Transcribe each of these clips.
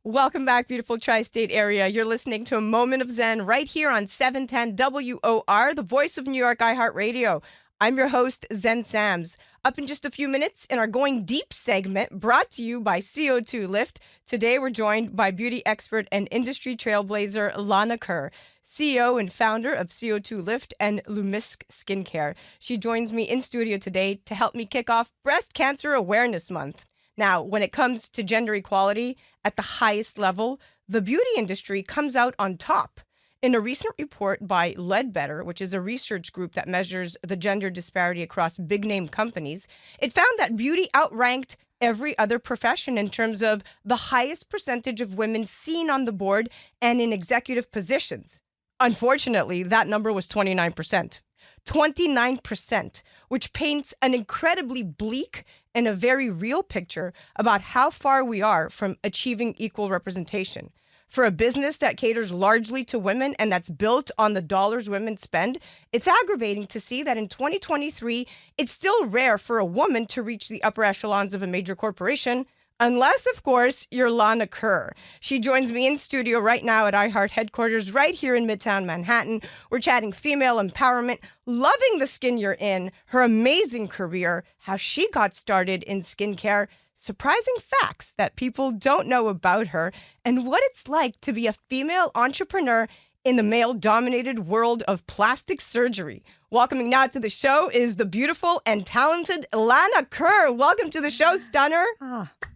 Welcome back, beautiful tri-state area. You're listening to a Moment of Zen right here on 710 WOR, the voice of New York iHeartRadio. I'm your host, Zen Sams. Up in just a few minutes in our Going Deep segment, brought to you by CO2Lift. Today, we're joined by beauty expert and industry trailblazer Lana Kerr, CEO and founder of CO2Lift and Lumisk Skincare. She joins me in studio today to help me kick off Breast Cancer Awareness Month. Now, when it comes to gender equality at the highest level, the beauty industry comes out on top. In a recent report by Ledbetter, which is a research group that measures the gender disparity across big-name companies, it found that beauty outranked every other profession in terms of the highest percentage of women seen on the board and in executive positions. Unfortunately, that number was 29%. 29%, which paints an incredibly bleak and a very real picture about how far we are from achieving equal representation. For a business that caters largely to women and that's built on the dollars women spend, it's aggravating to see that in 2023, it's still rare for a woman to reach the upper echelons of a major corporation, unless, of course, you're Lana Kerr. She joins me in studio right now at iHeart headquarters right here in Midtown Manhattan. We're chatting female empowerment, loving the skin you're in, her amazing career, how she got started in skincare, surprising facts that people don't know about her, and what it's like to be a female entrepreneur in the male-dominated world of plastic surgery. Welcoming now to the show is the beautiful and talented Lana Kerr. Welcome to the show, Stunner.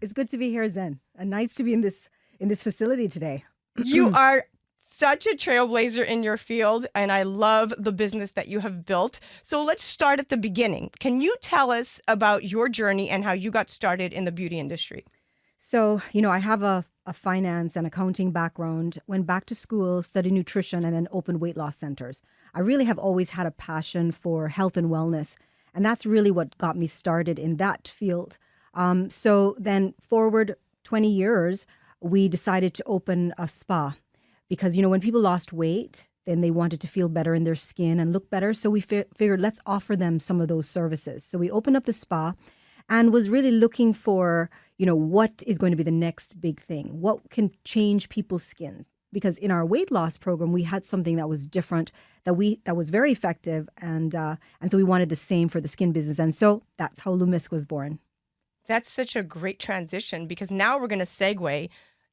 It's good to be here, Zen. And nice to be in this facility today. You are such a trailblazer in your field, and I love the business that you have built. So let's start at the beginning. Can you tell us about your journey and how you got started in the beauty industry? So, I have a finance and accounting background, went back to school, studied nutrition, and then opened weight loss centers. I really have always had a passion for health and wellness, and that's really what got me started in that field. So then forward 20 years, we decided to open a spa because, when people lost weight, then they wanted to feel better in their skin and look better. So we figured, let's offer them some of those services. So we opened up the spa and was really looking for, what is going to be the next big thing? What can change people's skin? Because in our weight loss program, we had something that was different, that was very effective. And so we wanted the same for the skin business. And so that's how Lumisk was born. That's such a great transition because now we're going to segue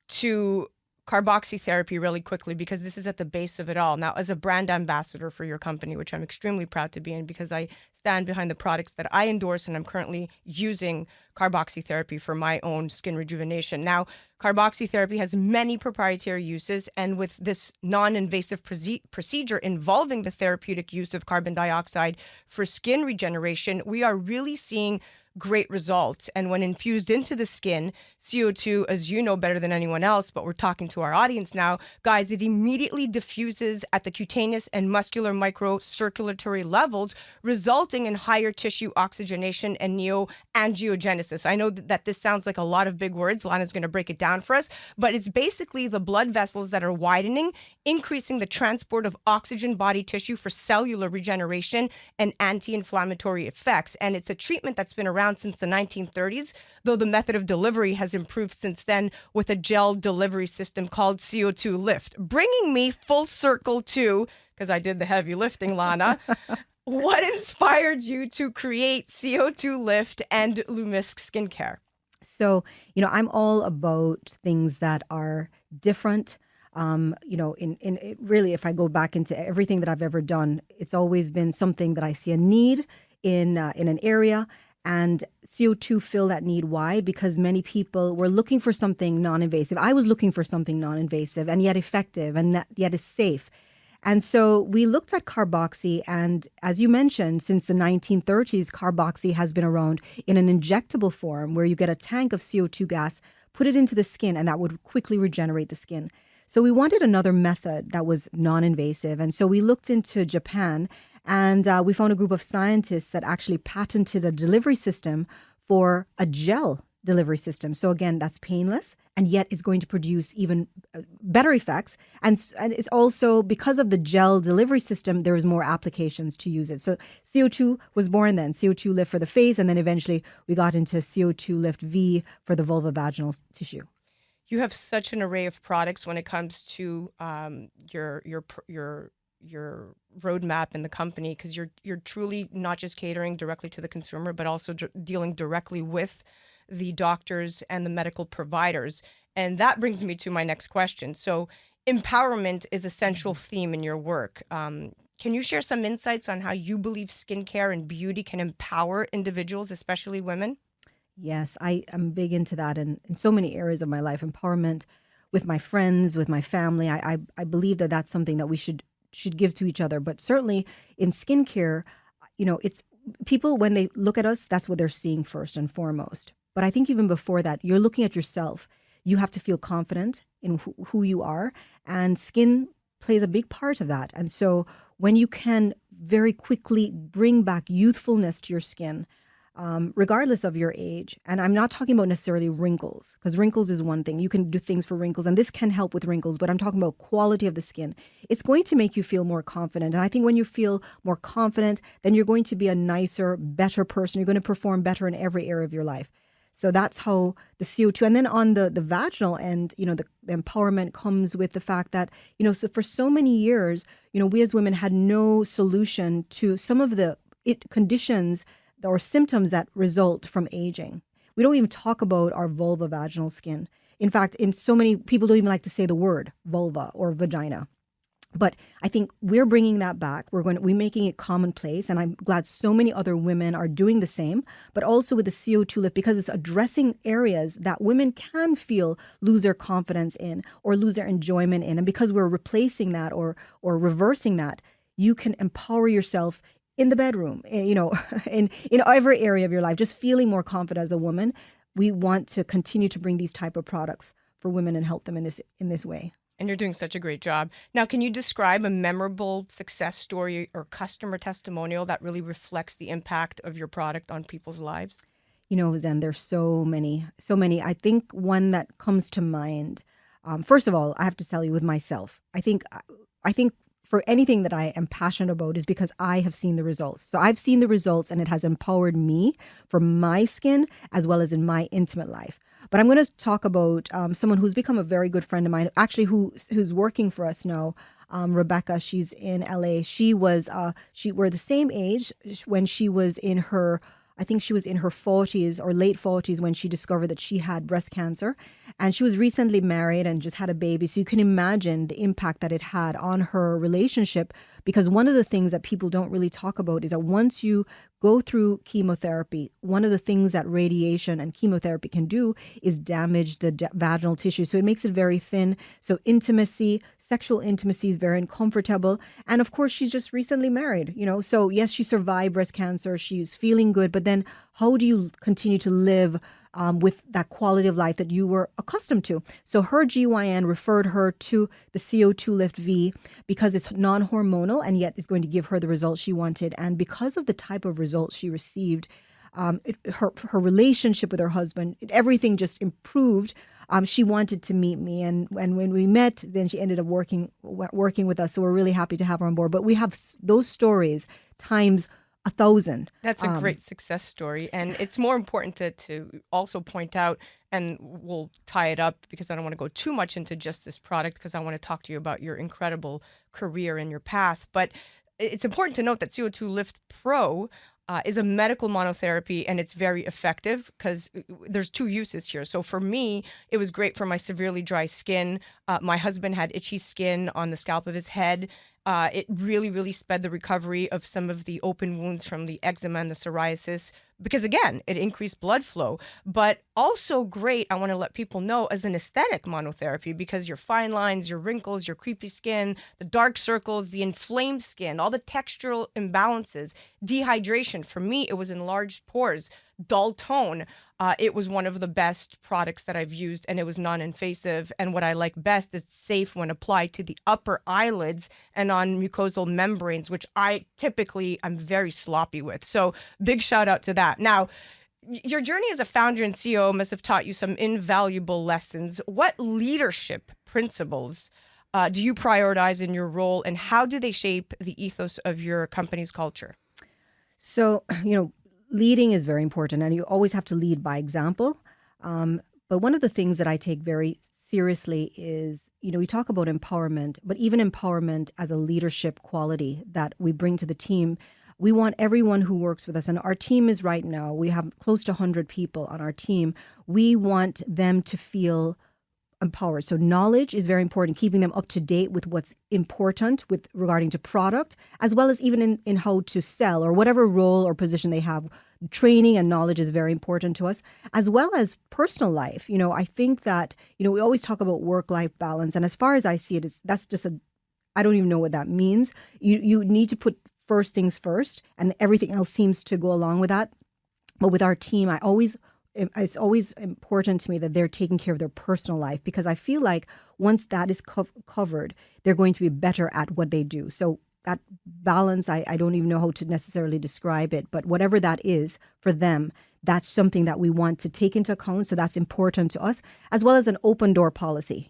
to carboxytherapy really quickly because this is at the base of it all. Now, as a brand ambassador for your company, which I'm extremely proud to be in because I stand behind the products that I endorse and I'm currently using carboxytherapy for my own skin rejuvenation. Now, carboxytherapy has many proprietary uses, and with this non-invasive procedure involving the therapeutic use of carbon dioxide for skin regeneration, we are really seeing great results. And when infused into the skin, CO2, as you know better than anyone else, but we're talking to our audience now, guys, it immediately diffuses at the cutaneous and muscular microcirculatory levels, resulting in higher tissue oxygenation and neoangiogenesis. I know that this sounds like a lot of big words. Lana's going to break it down for us, but it's basically the blood vessels that are widening, increasing the transport of oxygen body tissue for cellular regeneration and anti-inflammatory effects. And it's a treatment that's been around since the 1930s, though the method of delivery has improved since then with a gel delivery system called CO2Lift. Bringing me full circle to, because I did the heavy lifting, Lana, what inspired you to create CO2Lift and Lumisk Skincare? So, I'm all about things that are different. Really, if I go back into everything that I've ever done, it's always been something that I see a need in an area. And CO2 fill that need. Why? Because many people were looking for something non-invasive. I was looking for something non-invasive and yet effective and yet is safe. And so we looked at carboxy, and as you mentioned, since the 1930s, carboxy has been around in an injectable form where you get a tank of CO2 gas, put it into the skin, and that would quickly regenerate the skin. So we wanted another method that was non-invasive. And so we looked into Japan, and we found a group of scientists that actually patented a delivery system for a gel delivery system. So again, that's painless and yet is going to produce even better effects. And it's also, because of the gel delivery system, there is more applications to use it. So CO2 was born then, CO2 Lift for the face, and then eventually we got into CO2 Lift V for the vulvovaginal tissue. You have such an array of products when it comes to your roadmap in the company, because you're truly not just catering directly to the consumer, but also dealing directly with the doctors and the medical providers. And that brings me to my next question. So, empowerment is a central theme in your work. Can you share some insights on how you believe skincare and beauty can empower individuals, especially women? Yes, I am big into that in so many areas of my life. Empowerment with my friends, with my family. I believe that that's something that we should give to each other. But certainly in skincare, it's people when they look at us, that's what they're seeing first and foremost. But I think even before that, you're looking at yourself. You have to feel confident in who you are, and skin plays a big part of that. And so when you can very quickly bring back youthfulness to your skin, regardless of your age. And I'm not talking about necessarily wrinkles, because wrinkles is one thing. You can do things for wrinkles, and this can help with wrinkles, but I'm talking about quality of the skin. It's going to make you feel more confident. And I think when you feel more confident, then you're going to be a nicer, better person. You're going to perform better in every area of your life. So that's how the CO2. And then on the vaginal end, the empowerment comes with the fact that, so for so many years, we as women had no solution to some of the conditions or symptoms that result from aging. We don't even talk about our vulva-vaginal skin. In fact, in so many people don't even like to say the word vulva or vagina. But I think we're bringing that back. We're making it commonplace, and I'm glad so many other women are doing the same. But also with the CO2 lift, because it's addressing areas that women can feel lose their confidence in or lose their enjoyment in, and because we're replacing that or reversing that, you can empower yourself in the bedroom, in every area of your life, just feeling more confident as a woman. We want to continue to bring these type of products for women and help them in this way. And you're doing such a great job. Now, can you describe a memorable success story or customer testimonial that really reflects the impact of your product on people's lives? Zen, there's so many, so many. I think one that comes to mind, first of all, I have to tell you with myself, I think for anything that I am passionate about is because I have seen the results. So I've seen the results, and it has empowered me for my skin as well as in my intimate life. But I'm going to talk about someone who's become a very good friend of mine, actually who's working for us now. Rebecca, she's in LA. We're the same age when she was in her, I think she was in her 40s or late 40s when she discovered that she had breast cancer. And she was recently married and just had a baby. So you can imagine the impact that it had on her relationship, because one of the things that people don't really talk about is that once you go through chemotherapy, one of the things that radiation and chemotherapy can do is damage the vaginal tissue. So it makes it very thin. So sexual intimacy is very uncomfortable. And of course, she's just recently married, So yes, she survived breast cancer. She's feeling good. But then how do you continue to live with that quality of life that you were accustomed to? So her GYN referred her to the CO2 Lift V because it's non-hormonal and yet is going to give her the results she wanted. And because of the type of results she received, her relationship with her husband, everything just improved. She wanted to meet me, and when we met, then she ended up working with us. So we're really happy to have her on board. But we have those stories times 1,000. That's a great success story. And it's more important to also point out, and we'll tie it up because I don't want to go too much into just this product, because I want to talk to you about your incredible career and your path. But it's important to note that CO2 Lift Pro is a medical monotherapy, and it's very effective because there's two uses here. So for me, it was great for my severely dry skin. My husband had itchy skin on the scalp of his head. It really, really sped the recovery of some of the open wounds from the eczema and the psoriasis because, again, it increased blood flow. But also great, I want to let people know, as an aesthetic monotherapy, because your fine lines, your wrinkles, your creepy skin, the dark circles, the inflamed skin, all the textural imbalances, dehydration. For me, it was enlarged pores, dull tone. It was one of the best products that I've used, and it was non-invasive. And what I like best is it's safe when applied to the upper eyelids and on mucosal membranes, which I'm very sloppy with. So big shout out to that. Now, your journey as a founder and CEO must have taught you some invaluable lessons. What leadership principles do you prioritize in your role, and how do they shape the ethos of your company's culture? So, leading is very important, and you always have to lead by example. But one of the things that I take very seriously is, we talk about empowerment, but even empowerment as a leadership quality that we bring to the team. We want everyone who works with us, and our team is right now, we have close to 100 people on our team. We want them to feel empowered. So knowledge is very important, keeping them up to date with what's important with regarding to product, as well as even in how to sell or whatever role or position they have. Training and knowledge is very important to us, as well as personal life. I think that, we always talk about work-life balance. And as far as I see it, that's just I don't even know what that means. You need to put first things first, and everything else seems to go along with that. But with our team, it's always important to me that they're taking care of their personal life, because I feel like once that is covered, they're going to be better at what they do. So that balance, I don't even know how to necessarily describe it, but whatever that is for them, that's something that we want to take into account. So that's important to us, as well as an open door policy.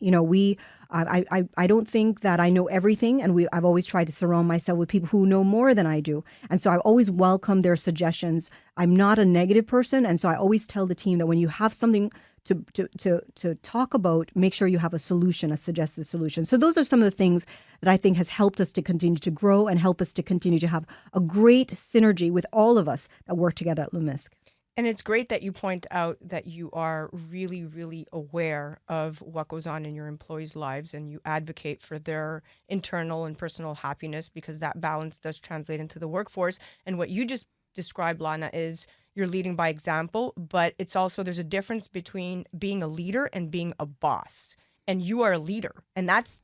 I don't think that I know everything, and I've always tried to surround myself with people who know more than I do. And so I always welcome their suggestions. I'm not a negative person, and so I always tell the team that when you have something to talk about, make sure you have a solution, a suggested solution. So those are some of the things that I think has helped us to continue to grow and help us to continue to have a great synergy with all of us that work together at Lumisk. And it's great that you point out that you are really, really aware of what goes on in your employees' lives, and you advocate for their internal and personal happiness, because that balance does translate into the workforce. And what you just described, Lana, is you're leading by example, but it's also, there's a difference between being a leader and being a boss. And you are a leader. And that's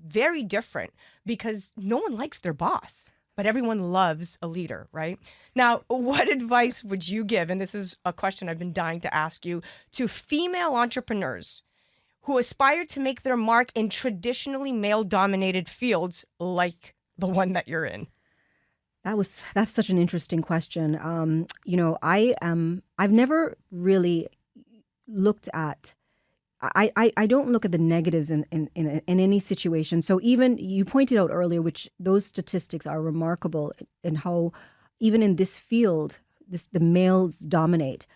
very different, because no one likes their boss, but everyone loves a leader, right? Now, what advice would you give, and this is a question I've been dying to ask you, to female entrepreneurs who aspire to make their mark in traditionally male-dominated fields like the one that you're in? That's such an interesting question. I've never really looked at. I don't look at the negatives in any situation. So even you pointed out earlier, which those statistics are remarkable in how even in this field, the males dominate.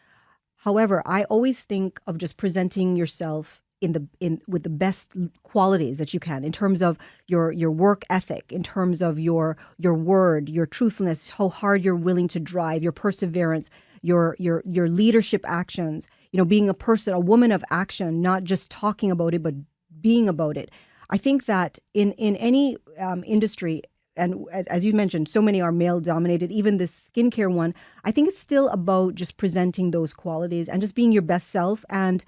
However, I always think of just presenting yourself with the best qualities that you can, in terms of your work ethic, in terms of your word, your truthfulness, how hard you're willing to drive, your perseverance, your leadership actions, being a woman of action, not just talking about it, but being about it. I think that in any industry, and as you mentioned, so many are male dominated, even this skincare one, I think it's still about just presenting those qualities and just being your best self. And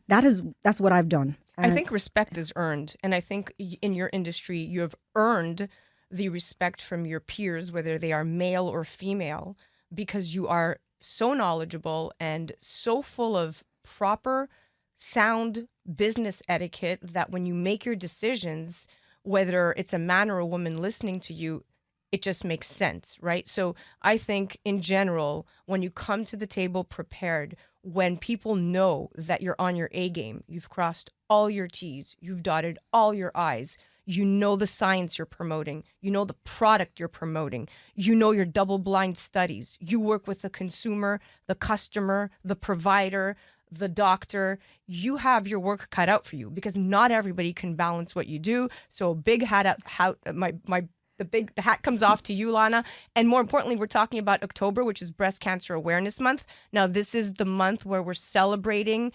that's what I've done. I think respect is earned. And I think in your industry, you have earned the respect from your peers, whether they are male or female, because you are so knowledgeable and so full of proper, sound business etiquette that when you make your decisions, whether it's a man or a woman listening to you, it just makes sense, right? So I think in general, when you come to the table prepared, when people know that you're on your A game, you've crossed all your T's, you've dotted all your I's, you know the science you're promoting, you know the product you're promoting, you know your double-blind studies, you work with the consumer, the customer, the provider, the doctor, you have your work cut out for you, because not everybody can balance what you do. So a big hat out, the hat comes off to you, Lana. And more importantly, we're talking about October, which is Breast Cancer Awareness Month. Now, this is the month where we're celebrating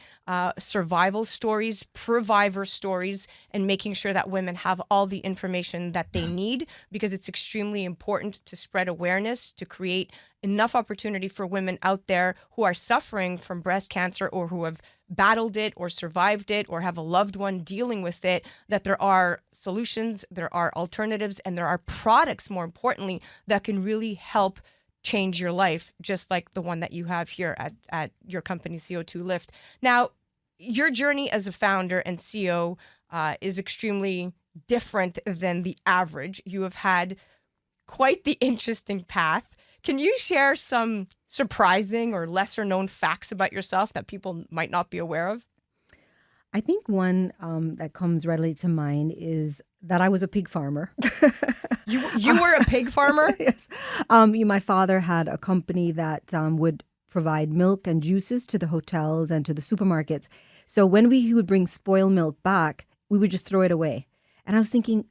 survival stories, previvor stories, and making sure that women have all the information that they need, because it's extremely important to spread awareness, to create enough opportunity for women out there who are suffering from breast cancer, or who have battled it or survived it or have a loved one dealing with it, that there are solutions, there are alternatives, and there are products, more importantly, that can really help change your life, just like the one that you have here at your company, CO2Lift. Now, your journey as a founder and CEO is extremely different than the average. You have had quite the interesting path. Can you share some surprising or lesser known facts about yourself that people might not be aware of? I think one that comes readily to mind is that I was a pig farmer. You were a pig farmer? Yes. My father had a company that would provide milk and juices to the hotels and to the supermarkets. So when he would bring spoiled milk back, we would just throw it away. And I was thinking,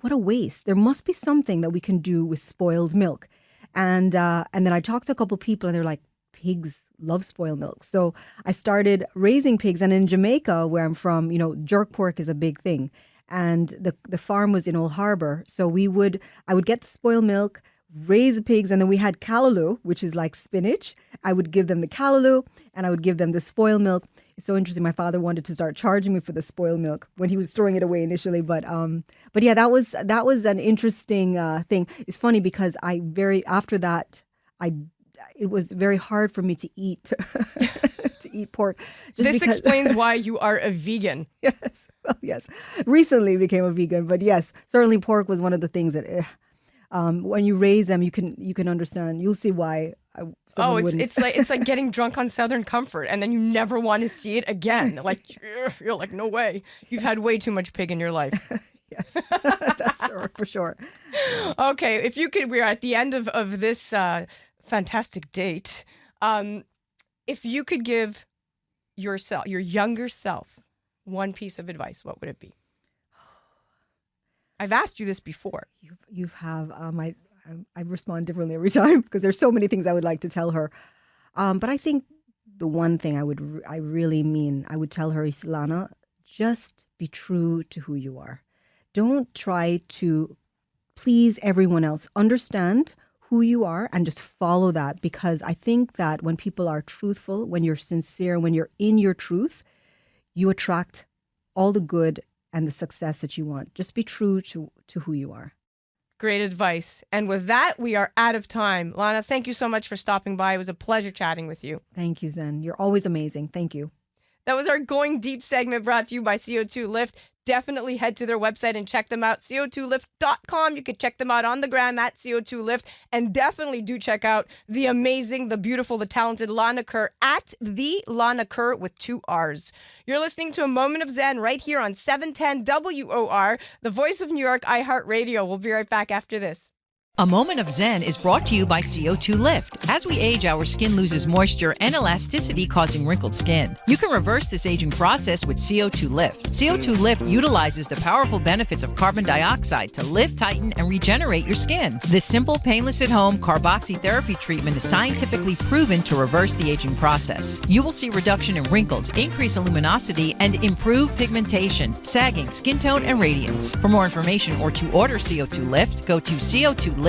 what a waste. There must be something that we can do with spoiled milk. And then I talked to a couple of people and they're like, pigs love spoiled milk. So I started raising pigs. And in Jamaica, where I'm from, jerk pork is a big thing. And the farm was in Old Harbor. So I would get the spoiled milk, raise the pigs, and then we had callaloo, which is like spinach. I would give them the callaloo and I would give them the spoiled milk. It's so interesting. My father wanted to start charging me for the spoiled milk when he was throwing it away initially. But yeah, that was an interesting thing. It's funny because after that, it was very hard for me to eat to eat pork. This explains why you are a vegan. Yes, well, yes. Recently became a vegan, but yes, certainly pork was one of the things that when you raise them, you can understand. You'll see why. It's like getting drunk on Southern Comfort, and then you never want to see it again. Like you're like, no way. You've had way too much pig in your life. Yes, that's for sure. Okay, if you could, we're at the end of this fantastic date. If you could give your younger self, one piece of advice, what would it be? I've asked you this before. You have. I respond differently every time because there's so many things I would like to tell her. But I think the one thing I would tell her is, Lana, just be true to who you are. Don't try to please everyone else. Understand who you are and just follow that, because I think that when people are truthful, when you're sincere, when you're in your truth, you attract all the good and the success that you want. Just be true to who you are. Great advice. And with that, we are out of time. Lana, thank you so much for stopping by. It was a pleasure chatting with you. Thank you, Zen. You're always amazing. Thank you. That was our Going Deep segment brought to you by CO2Lift. Definitely head to their website and check them out, CO2Lift.com. You could check them out on the gram at CO2Lift. And definitely do check out the amazing, the beautiful, the talented Lana Kerr at the Lana Kerr with 2 R's. You're listening to A Moment of Zen right here on 710 WOR, the voice of New York, iHeartRadio. We'll be right back after this. A Moment of Zen is brought to you by CO2Lift. As we age, our skin loses moisture and elasticity, causing wrinkled skin. You can reverse this aging process with CO2Lift. CO2Lift utilizes the powerful benefits of carbon dioxide to lift, tighten, and regenerate your skin. This simple, painless at-home carboxytherapy treatment is scientifically proven to reverse the aging process. You will see reduction in wrinkles, increase in luminosity, and improve pigmentation, sagging, skin tone, and radiance. For more information or to order CO2Lift, go to CO2Lift.com.